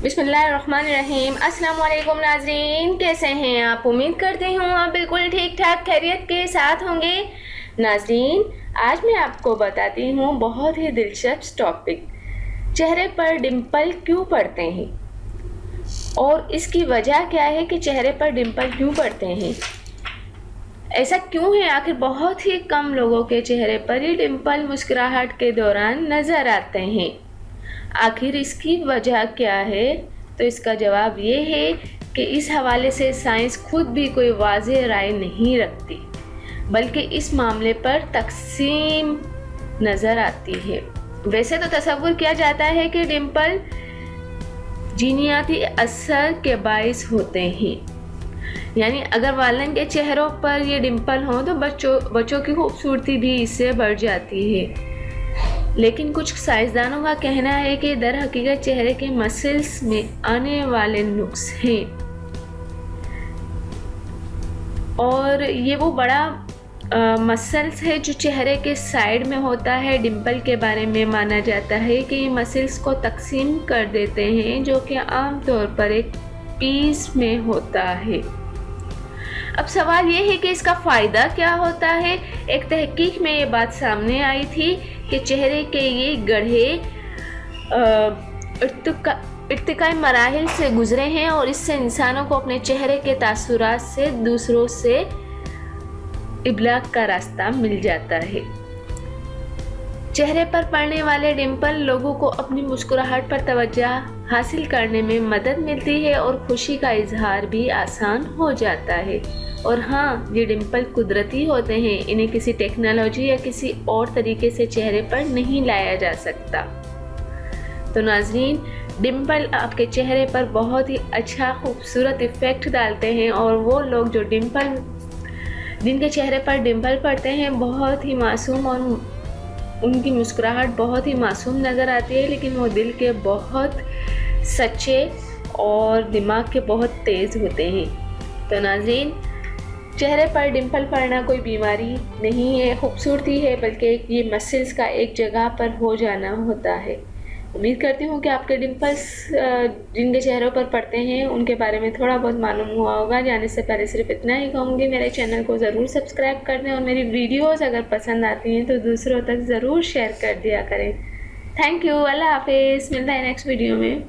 बिस्मिल्लाहिर्रहमानिर्रहीम। अस्सलाम वालेकुम नाजरीन, कैसे हैं आप? उम्मीद करती हूँ आप बिल्कुल ठीक ठाक खैरियत के साथ होंगे। नाजरीन, आज मैं आपको बताती हूँ बहुत ही दिलचस्प टॉपिक, चेहरे पर डिंपल क्यों पड़ते हैं और इसकी वजह क्या है कि चेहरे पर डिंपल क्यों पड़ते हैं। ऐसा क्यों है? आखिर बहुत ही कम लोगों के चेहरे पर ये डिंपल मुस्कुराहट के दौरान नज़र आते हैं। आखिर इसकी वजह क्या है? तो इसका जवाब ये है कि इस हवाले से साइंस खुद भी कोई वाज़ेह राय नहीं रखती, बल्कि इस मामले पर तकसीम नज़र आती है। वैसे तो तसव्वुर किया जाता है कि डिंपल जीनियाती असर के बाइस होते हैं, यानी अगर वालिदैन के चेहरों पर ये डिंपल हों तो बच्चों की खूबसूरती भी इससे बढ़ जाती है। लेकिन कुछ साइंसदानों का कहना है कि दर हकीकत चेहरे के मसल्स में आने वाले नुक्स हैं और ये वो बड़ा मसल्स है जो चेहरे के साइड में होता है। डिंपल के बारे में माना जाता है कि ये मसल्स को तकसीम कर देते हैं, जो कि आम तौर पर एक पीस में होता है। अब सवाल ये है कि इसका फ़ायदा क्या होता है। एक तहकीक में ये बात सामने आई थी कि चेहरे के ये गड्ढे इर्तिकाई मराहिल से गुजरे हैं और इससे इंसानों को अपने चेहरे के तासुरात से दूसरों से इबलाग का रास्ता मिल जाता है। चेहरे पर पड़ने वाले डिंपल लोगों को अपनी मुस्कुराहट पर तवज्जो हासिल करने में मदद मिलती है और खुशी का इजहार भी आसान हो जाता है। और हाँ, ये डिंपल कुदरती होते हैं, इन्हें किसी टेक्नोलॉजी या किसी और तरीके से चेहरे पर नहीं लाया जा सकता। तो नाजरीन, डिंपल आपके चेहरे पर बहुत ही अच्छा खूबसूरत इफ़ेक्ट डालते हैं और वो लोग जो जिनके चेहरे पर डिंपल पड़ते हैं बहुत ही मासूम और उनकी मुस्कुराहट बहुत ही मासूम नज़र आती है, लेकिन वो दिल के बहुत सच्चे और दिमाग के बहुत तेज़ होते हैं। तो नाज़रीन, चेहरे पर डिंपल पड़ना कोई बीमारी नहीं है, खूबसूरती है, बल्कि ये मसल्स का एक जगह पर हो जाना होता है। उम्मीद करती हूँ कि आपके डिंपल्स जिनके चेहरों पर पड़ते हैं उनके बारे में थोड़ा बहुत मालूम हुआ होगा। जाने से पहले सिर्फ इतना ही कहूँगी, मेरे चैनल को ज़रूर सब्सक्राइब कर दें और मेरी वीडियोज़ अगर पसंद आती हैं तो दूसरों तक ज़रूर शेयर कर दिया करें। Thank you. अल्लाह हाफिज़। मिलता है नेक्स्ट वीडियो में।